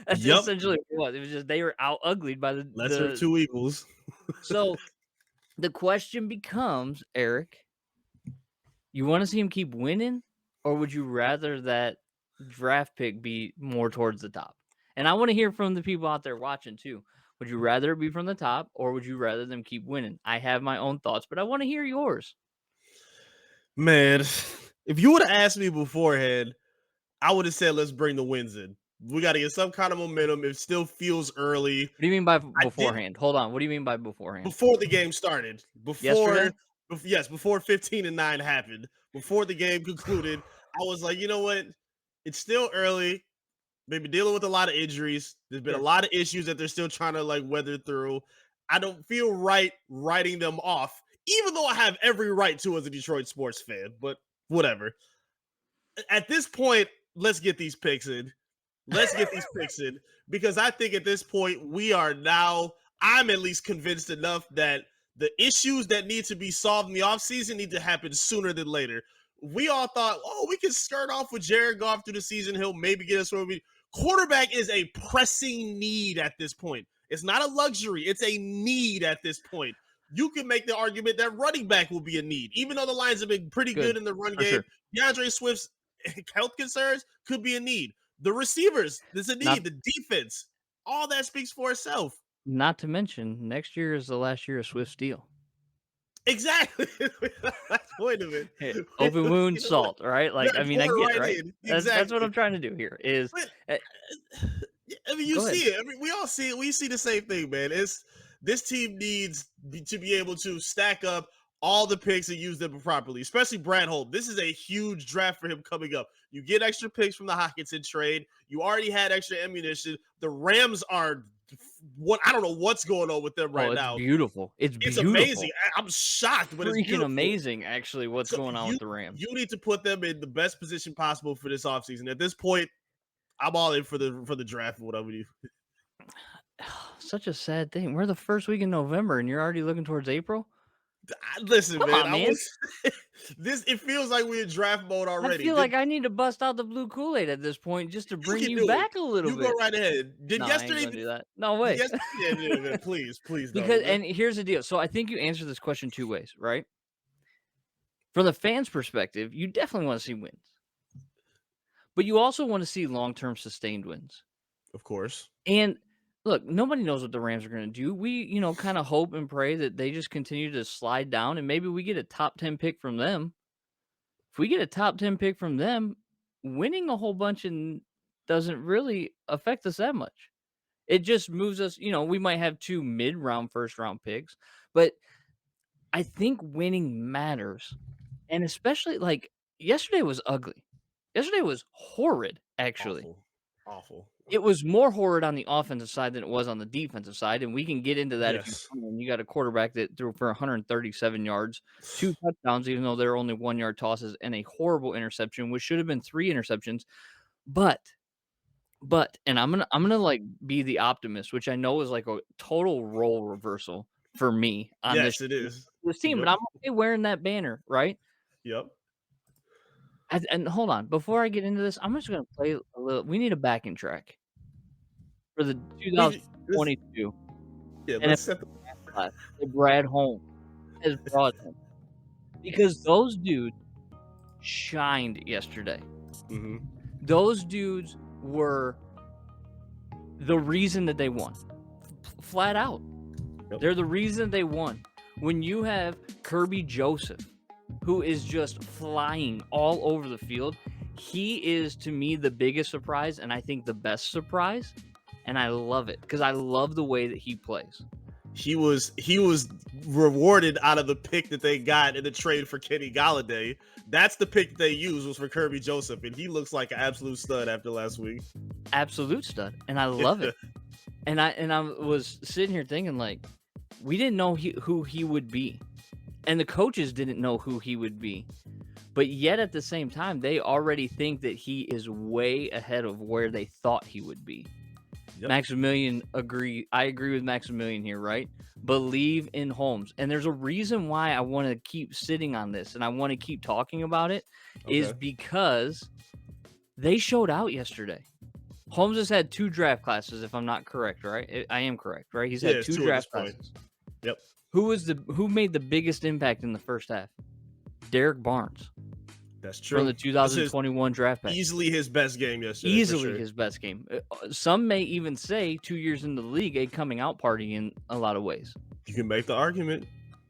That's Yep. essentially what it was. Just they were out uglied by Lesser of the. two evils. So the question becomes, Eric, you want to see him keep winning, or would you rather that draft pick be more towards the top? And I want to hear from the people out there watching too. Would you rather it be from the top, or would you rather them keep winning? I have my own thoughts, but I want to hear yours. Man, if you would have asked me beforehand, I would have said, let's bring the wins in. We got to get some kind of momentum. It still feels early. What do you mean by I didn't beforehand? Hold on. What do you mean by beforehand? before the game started. Yesterday? Yes, before 15-9 happened. Before the game concluded, I was like, you know what? It's still early. They've been dealing with a lot of injuries. There's been a Sure. lot of issues that they're still trying to like weather through. I don't feel right writing them off, even though I have every right to as a Detroit sports fan, but whatever. At this point, let's get these picks in. Let's get these picks in because I think at this point we are now. I'm at least convinced enough that the issues that need to be solved in the offseason need to happen sooner than later. We all thought, oh, we can start off with Jared Goff through the season. He'll maybe get us where we. Quarterback is a pressing need at this point. It's not a luxury, it's a need at this point. You can make the argument that running back will be a need, even though the Lions have been pretty good Good. in the run For game. sure. DeAndre Swift's health concerns could be a need. The receivers, there's a Not need. The defense, all that speaks for itself. not to mention next year is the last year of Swift's deal. Exactly. That's the point of it. Hey, open wound, You know what? salt, right? Like, I mean, Pour I it get it, right right? in. That's what Exactly. I'm trying to do here is But eh, I mean, you go see ahead. it. I mean, we all see it. We see the same thing, man. It's this team needs to be able to stack up all the picks and use them properly, especially Brad Holt. This is a huge draft for him coming up. You get extra picks from the Hockenson trade. You already had extra ammunition. The Rams are what I don't know what's going on with them Oh, right it's now. beautiful. It's It's amazing. beautiful. I'm shocked, but it's Freaking beautiful. amazing, actually, what's So going on you with the Rams. you need to put them in the best position possible for this offseason. At this point, I'm all in for the draft. Whatever you. Such a sad thing. We're the first week in November and you're already looking towards April? Listen, Come man. on, I man. was this. It feels like we're in draft mode I already. feel like I need to bust out the blue Kool-Aid at this point just to You bring can you do it? back a little You go bit. right ahead. No, I ain't gonna do that. No Did way. yes? Yeah, yeah, man. Please Because don't. and here's the deal. So I think you answer this question 2 ways, right? From the fans' perspective, you definitely wanna see wins, but you also wanna see long-term sustained wins. Of course. And look, nobody knows what the Rams are gonna do. We, kinda hope and pray that they just continue to slide down and maybe we get a top 10 pick from them. If we get a top 10 pick from them, winning a whole bunch and doesn't really affect us that much. It just moves us, we might have 2 mid-round first round picks, but I think winning matters. And especially like yesterday was ugly. Yesterday was horrid, actually. Awful. Awful. It was more horrid on the offensive side than it was on the defensive side, and we can get into that if you Yes. want. And you got a quarterback that threw for 137 yards, 2 touchdowns, even though they're only 1-yard tosses, and a horrible interception, which should have been 3 interceptions. But and I'm gonna like be the optimist, which I know is like a total role reversal for me on Yes, it is. this team, but Yep. I'm okay wearing that banner, right? Yep. And hold on, before I get into this, I'm just gonna play a little. We need a backing track for the This, 2022 yeah. Let's NFL set the. draft class that Brad Holmes has brought in, because those dudes shined yesterday. Mhm. Those dudes were the reason that they won, flat out. Yep. They're the reason they won. When you have Kirby Joseph, who is just flying all over the field, he is to me the biggest surprise, and I think the best surprise. And I love it because I love the way that he plays. He was rewarded out of the pick that they got in the trade for Kenny Galladay. That's the pick they used was for Kirby Joseph, and he looks like an absolute stud after last week. Absolute stud, and I love it. And I was sitting here thinking like, we didn't know who he would be, and the coaches didn't know who he would be, but yet at the same time, they already think that he is way ahead of where they thought he would be. Yep. Maximilian I agree with Maximilian here, right? Believe in Holmes. And there's a reason why I want to keep sitting on this and I want to keep talking about it is Okay. because they showed out yesterday. Holmes has had 2 draft classes, if I'm not correct, right? I am correct, right? He's Yeah, had it's 2 two at this draft point. classes. Yep, Who made the biggest impact in the first half? Derek Barnes that's from true. the That's his 2021 draft pick. easily his best game yesterday. For Easily sure. his best game. Some may even say 2 years into the league, a coming out party in a lot of ways. You can make the argument.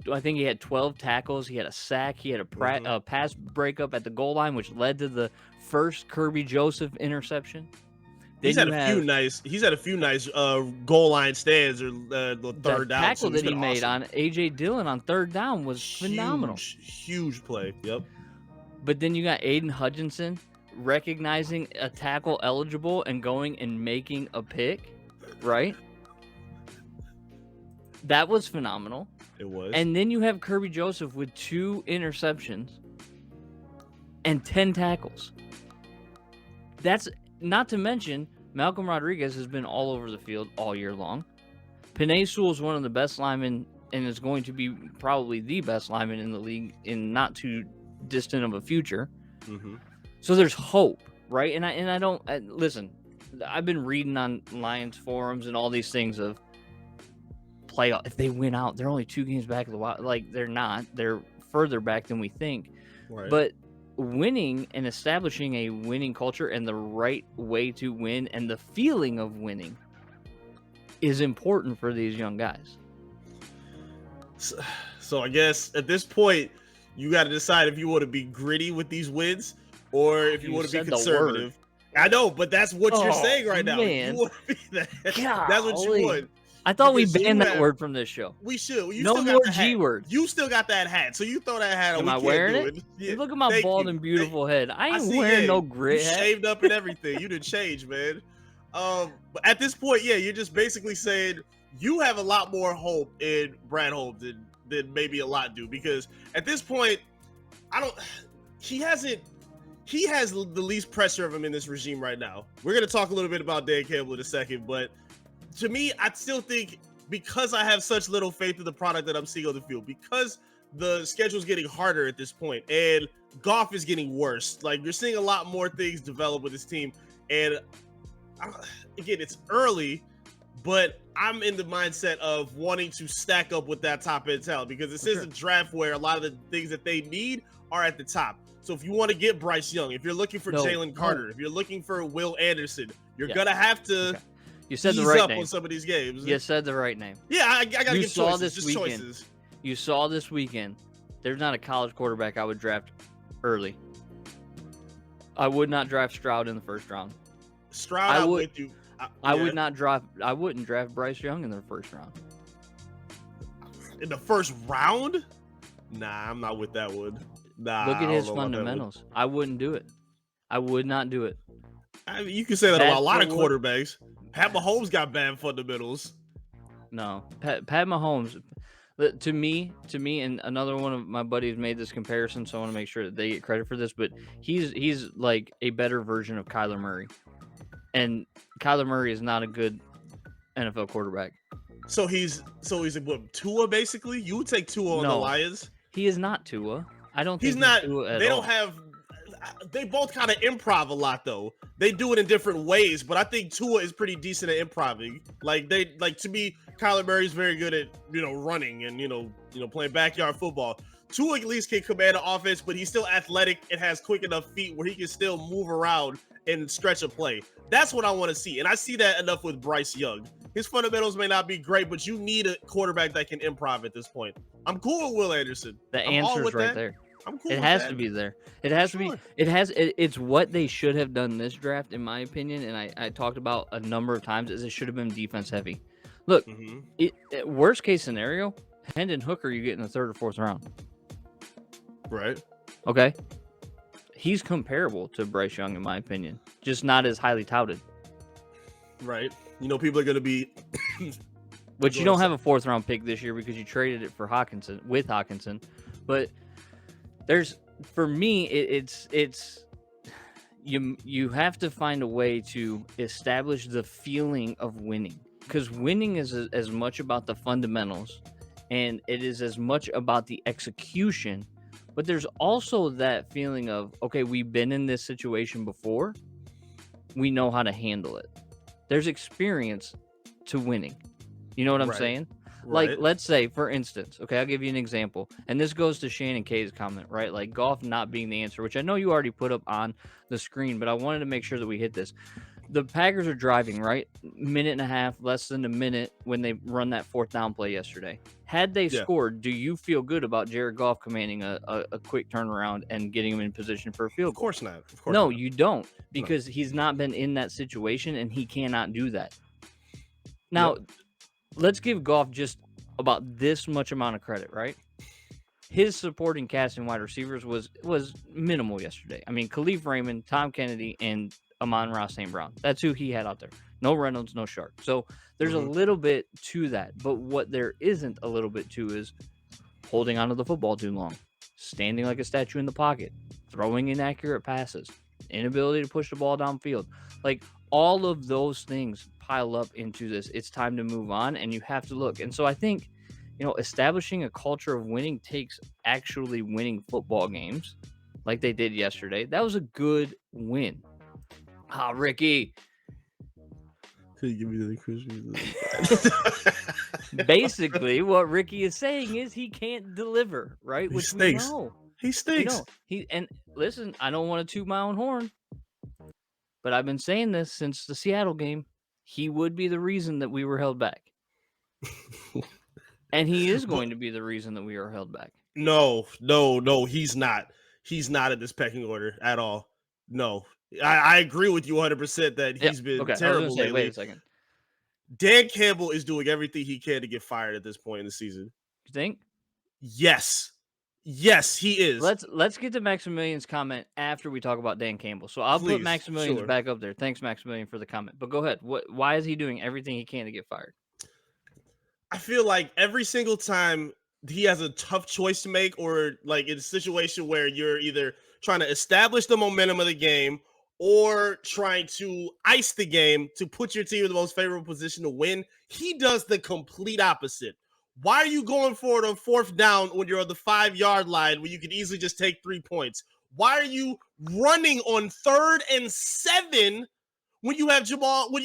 I think he had 12 tackles. He had a sack. He had a pass breakup at the goal line, which led to the first Kirby Joseph interception. He's had a few nice goal line stands or the third down. Tackle So that he made on AJ Dillon on third down was phenomenal. Huge play. Yep. But then you got Aiden Hutchinson recognizing a tackle eligible and going and making a pick, right? That was phenomenal. It was. And then you have Kirby Joseph with 2 interceptions and 10 tackles. That's not to mention Malcolm Rodriguez has been all over the field all year long. Penei Sewell is one of the best linemen and is going to be probably the best lineman in the league in not too distant of a future. So there's hope, right? And I don't listen. I've been reading on Lions forums and all these things of playoff. If they win out, they're only 2 games back of the Wild. Like they're not. They're further back than we think. Right. But winning and establishing a winning culture and the right way to win and the feeling of winning is important for these young guys. So I guess at this point, you got to decide if you want to be gritty with these wins or if you want to be conservative. I know, but that's what you're saying right now. Man. You want to be that. That's what you want. I thought we banned that word from this show. We should. You no still more got the G hat. word. You still got that hat, so you throw that hat on. Am I wearing it? Yeah. Look at my bald and beautiful head. I ain't wearing no grit hat. Shaved up and everything. You didn't change, man. But at this point, yeah, you're just basically saying you have a lot more hope in Brad Holmes than maybe a lot do, because at this point, he has the least pressure of him in this regime right now. We're gonna talk a little bit about Dan Campbell in a second, but to me, I still think, because I have such little faith in the product that I'm seeing on the field, because the schedule's getting harder at this point and Goff is getting worse. Like, you're seeing a lot more things develop with this team. And again, it's early, but I'm in the mindset of wanting to stack up with that top end talent, because this is a draft where a lot of the things that they need are at the top. So if you want to get Bryce Young, if you're looking for Jalen Carter, if you're looking for Will Anderson, you're gonna have to You said the right up name on some of these games. You said the right name. Yeah, I gotta You give saw choices. this Just weekend. choices. You saw this weekend. There's not a college quarterback I would draft early. I would not draft Stroud in the first round. Stroud, I'm with you. I wouldn't draft Bryce Young in the first round. In the first round? Nah, I'm not with that one. Nah. Look at his fundamentals. I wouldn't do it. I would not do it. I mean, you can say that about a lot of quarterbacks. Pat Mahomes got bad fundamentals. No, Pat Mahomes. To me, and another one of my buddies made this comparison, so I want to make sure that they get credit for this. But he's like a better version of Kyler Murray, and Kyler Murray is not a good NFL quarterback. So he's what, Tua basically? You would take Tua on the Lions? He is not Tua. I don't think he's not. Tua at they don't all. have. They both kind of improv a lot, though. They do it in different ways, but I think Tua is pretty decent at improving. To me, Kyler Murray is very good at running and playing backyard football. Tua at least can command an offense, but he's still athletic and has quick enough feet where he can still move around and stretch a play. That's what I want to see, and I see that enough with Bryce Young. His fundamentals may not be great, but you need a quarterback that can improv at this point. I'm cool with Will Anderson. The answer's right there. I'm cool. It has to be there. It has to be. It's what they should have done this draft, in my opinion. And I talked about a number of times is it should have been defense heavy. Look, worst case scenario, Hendon Hooker you get in the 3rd or 4th round. Right. Okay. He's comparable to Bryce Young, in my opinion, just not as highly touted. Right. People are going to be. But you don't have a 4th round pick this year because you traded it for Hockenson. But for me, it's you have to find a way to establish the feeling of winning, because winning is as much about the fundamentals and it is as much about the execution, but there's also that feeling of, okay, we've been in this situation before, we know how to handle it. There's experience to winning. You know what I'm Right. saying? Like, Right. let's say, for instance, okay, I'll give you an example. And this goes to Shannon K's comment, right? Like golf not being the answer, which I know you already put up on the screen, but I wanted to make sure that we hit this. The Packers are driving, right? Minute and a half, less than a minute when they run that fourth down play yesterday. Had they Yeah. scored, do you feel good about Jared Goff commanding a quick turnaround and getting him in position for a field Of goal? course not. Of course No, not. you don't, because he's not been in that situation and he cannot do that. Now, let's give Goff just about this much amount of credit, right? His supporting cast and wide receivers was minimal yesterday. I mean, Khalif Raymond, Tom Kennedy, and Amon-Ra St. Brown. That's who he had out there. No Reynolds, no Shark. So there's a little bit to that. But what there isn't a little bit to is holding onto the football too long, standing like a statue in the pocket, throwing inaccurate passes, inability to push the ball downfield. Like all of those things pile up into this. It's time to move on, and you have to look. And so I think, establishing a culture of winning takes actually winning football games like they did yesterday. That was a good win. Ah, Ricky. Can you give me the Christian? Basically, what Ricky is saying is he can't deliver, right? He Which stinks. we know. He stinks. And listen, I don't want to toot my own horn, but I've been saying this since the Seattle game. He would be the reason that we were held back. And he is going to be the reason that we are held back. No, he's not. He's not in this pecking order at all. No. I agree with you 100% that he's been terrible lately. Wait a second. Dan Campbell is doing everything he can to get fired at this point in the season. You think? Yes. Yes, he is. Let's get to Maximilian's comment after we talk about Dan Campbell. So I'll put Maximilian's back up there. Thanks, Maximilian, for the comment. But go ahead. Why is he doing everything he can to get fired? I feel like every single time he has a tough choice to make, or like in a situation where you're either trying to establish the momentum of the game or trying to ice the game to put your team in the most favorable position to win, he does the complete opposite. Why are you going for it on fourth down when you're on the 5-yard line when you could easily just take 3 points? Why are you running on 3rd and 7 when you have Jamal? I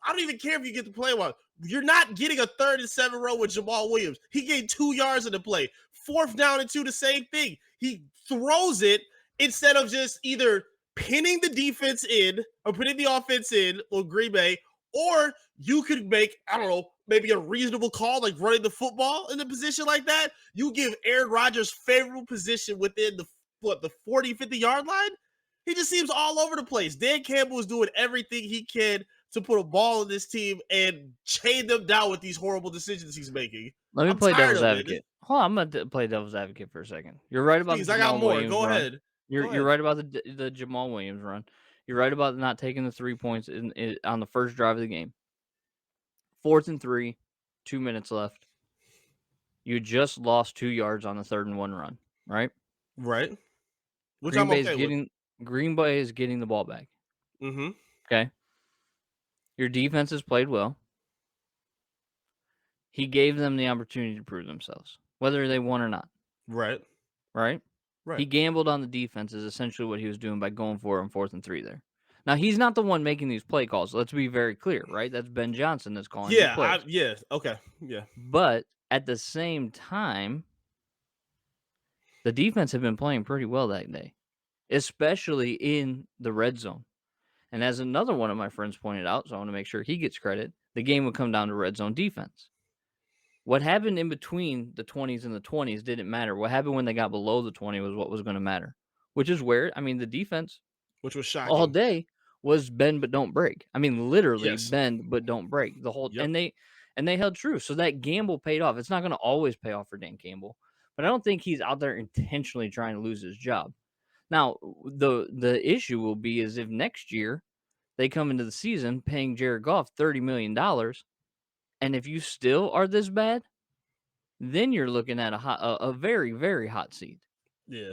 don't even care if you get the play one. You're not getting a 3rd and 7 row with Jamal Williams. He gained 2 yards in the play. 4th down and 2, the same thing. He throws it instead of just either pinning the defense in or putting the offense in or Green Bay, or you could make, I don't know, maybe a reasonable call like running the football in a position like that. You give Aaron Rodgers favorable position within the 40, 50-yard line. He just seems all over the place. Dan Campbell is doing everything he can to put a ball in this team and chain them down with these horrible decisions he's making. Let me play devil's advocate. Hold on, I'm going to play devil's advocate for a second. You're right about Please, the I got Jamal more. Williams Go run. ahead. You're right about the Jamal Williams run. You're right about not taking the 3 points on the first drive of the game. 4th and 3, 2 minutes left. You just lost 2 yards on the 3rd and 1 run, right? Right. Which I'm okay with. Green Bay is getting the ball back. Mm-hmm. Okay. Your defense has played well. He gave them the opportunity to prove themselves, whether they won or not. Right. Right? Right. He gambled on the defense is essentially what he was doing by going for it on 4th and 3 there. Now, he's not the one making these play calls. Let's be very clear, right? That's Ben Johnson that's calling these plays. Okay. Yeah. But at the same time, the defense had been playing pretty well that day, especially in the red zone. And as another one of my friends pointed out, so I want to make sure he gets credit, the game would come down to red zone defense. What happened in between the 20s and the 20s didn't matter. What happened when they got below the 20 was what was going to matter, which is where, I mean, the defense, which was shocking all day, was bend but don't break. I mean, literally bend but don't break the whole. Yep. And they held true. So that gamble paid off. It's not going to always pay off for Dan Campbell, but I don't think he's out there intentionally trying to lose his job. Now, the issue will be is if next year they come into the season paying Jared Goff $30 million, and if you still are this bad, then you're looking at a very, very hot seat. Yeah.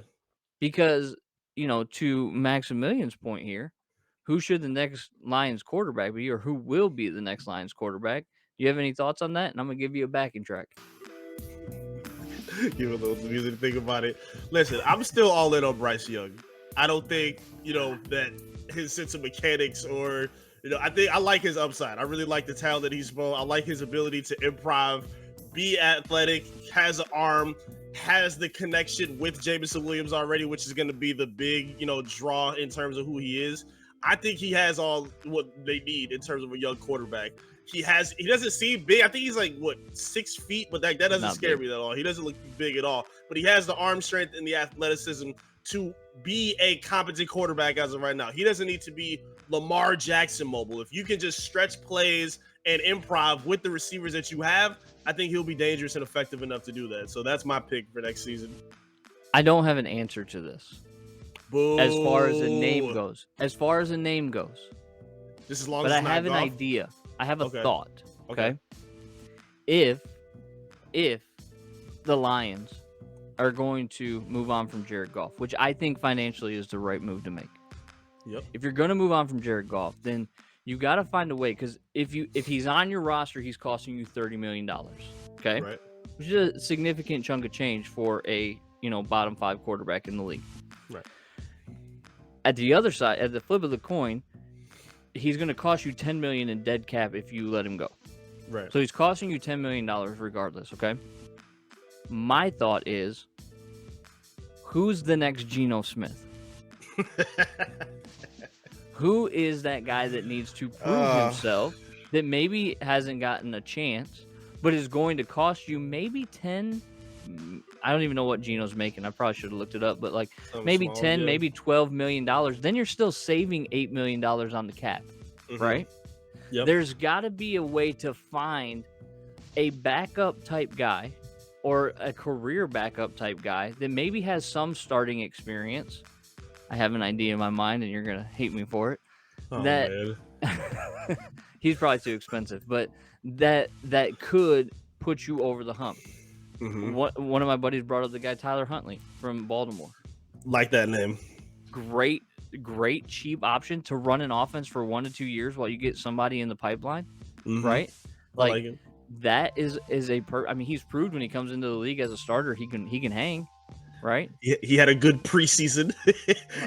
Because, to Maximilian's point here, who should the next Lions quarterback be, or who will be the next Lions quarterback? Do you have any thoughts on that? And I'm going to give you a backing track. Give a little music to think about it. Listen, I'm still all in on Bryce Young. I don't think, that his sense of mechanics or I think I like his upside. I really like the talent that he's shown. I like his ability to improv, be athletic, has an arm, has the connection with Jameson Williams already, which is going to be the big, draw in terms of who he is. I think he has all what they need in terms of a young quarterback. He doesn't seem big. I think he's like 6 feet, but that doesn't Not scare big. me at all. He doesn't look big at all, but he has the arm strength and the athleticism to be a competent quarterback as of right now. He doesn't need to be Lamar Jackson mobile. If you can just stretch plays and improv with the receivers that you have, I think he'll be dangerous and effective enough to do that. So that's my pick for next season. I don't have an answer to this. Boo. As far as a name goes. Just as long But as I it's not have an golf. idea. I have a Okay. thought. Okay. If the Lions are going to move on from Jared Goff, which I think financially is the right move to make. Yep. If you're going to move on from Jared Goff, then you got to find a way, because if he's on your roster, he's costing you $30 million. Okay. Right. Which is a significant chunk of change for a bottom 5 quarterback in the league. Right. At the other side, at the flip of the coin, he's going to cost you $10 million in dead cap if you let him go. Right. So he's costing you $10 million regardless. Okay. My thought is, who's the next Geno Smith? Who is that guy that needs to prove himself, that maybe hasn't gotten a chance, but is going to cost you maybe 10? I don't even know what Geno's making. I probably should have looked it up, but like maybe small, 10, yeah. maybe $12 million. Then you're still saving $8 million on the cap, right? Yep. There's got to be a way to find a backup type guy or a career backup type guy that maybe has some starting experience. I have an idea in my mind, and you're going to hate me for it. Man. He's probably too expensive, but that could put you over the hump. Mhm. One of my buddies brought up the guy Tyler Huntley from Baltimore. Like that name. Great cheap option to run an offense for 1 to 2 years while you get somebody in the pipeline, Mhm. right? I like it. That is I mean, he's proved when he comes into the league as a starter, he can hang, right? He had a good preseason.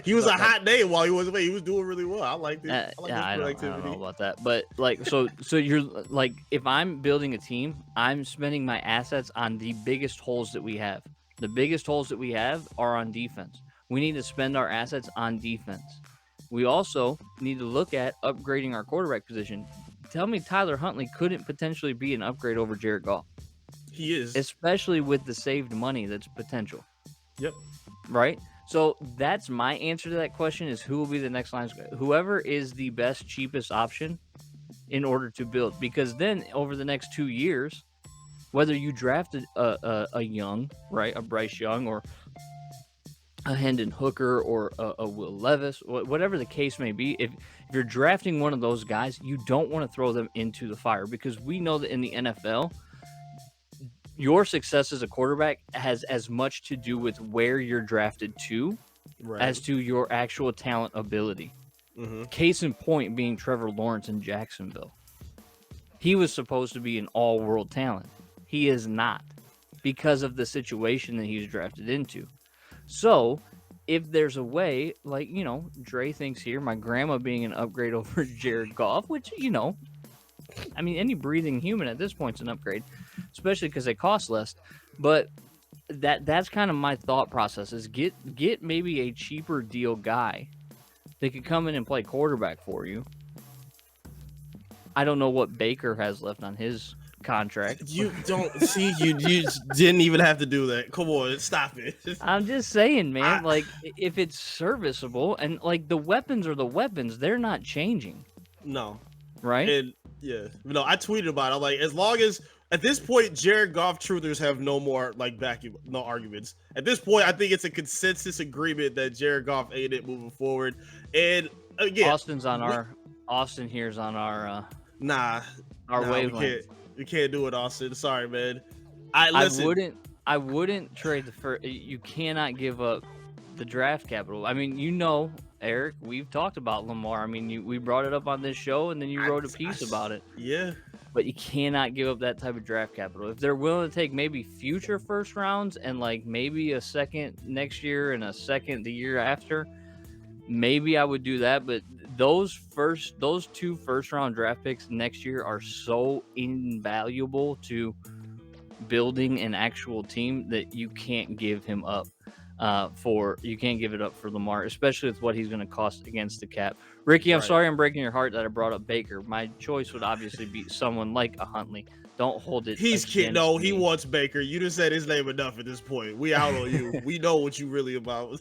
He was a hot name while he was away. He was doing really well. I liked it. I like his I don't productivity. know about that, but like, so you're like, if I'm building a team, I'm spending my assets on the biggest holes that we have. The biggest holes that we have are on defense. We need to spend our assets on defense. We also need to look at upgrading our quarterback position. Tell me Tyler Huntley couldn't potentially be an upgrade over Jared Goff, He is. especially with the saved money that's potential. Yep. Right? So that's my answer to that question, is who will be the next Lions guy? Whoever is the best, cheapest option in order to build. Because then over the next 2 years, whether you drafted a Young, right, a Bryce Young, or a Hendon Hooker, or a Will Levis, whatever the case may be, if you're drafting one of those guys, you don't want to throw them into the fire, because we know that in the NFL, your success as a quarterback has as much to do with where you're drafted to as to your actual talent ability. Mm-hmm. Case in point being Trevor Lawrence in Jacksonville. He was supposed to be an all-world talent. He is not, because of the situation that he's drafted into. So, if there's a way, like, Dre thinks here, my grandma being an upgrade over Jared Goff, which, I mean, any breathing human at this point is an upgrade, especially because they cost less. But that's kind of my thought process, is get maybe a cheaper deal guy that could come in and play quarterback for you. I don't know what Baker has left on his contract. You don't see, you didn't even have to do that. Come on, stop it. I'm just saying, man, like, if it's serviceable, and like, the weapons are the weapons, they're not changing. No. Right? And yeah, I tweeted about it. I'm like, as long as at this point, Jared Goff truthers have no more no arguments. At this point, I think it's a consensus agreement that Jared Goff ain't it moving forward. And again, Austin here's on our We wavelength. can't do it, Austin. Sorry, man. I wouldn't trade the first. You cannot give up the draft capital. I mean, Eric, we've talked about Lamar. I mean, we brought it up on this show, and then you wrote a piece about it. Yeah. But you cannot give up that type of draft capital. If they're willing to take maybe future first rounds and like maybe a second next year and a second the year after, maybe I would do that. But those two first round draft picks next year are so invaluable to building an actual team that you can't give him up you can't give it up for Lamar, especially with what he's going to cost against the cap. Ricky, I'm Right. sorry I'm breaking your heart that I brought up Baker. My choice would obviously be someone like a Huntley. Don't hold it He's against kidding. No, he me. wants Baker. You just said his name enough at this point. We out on you. We know what you really about.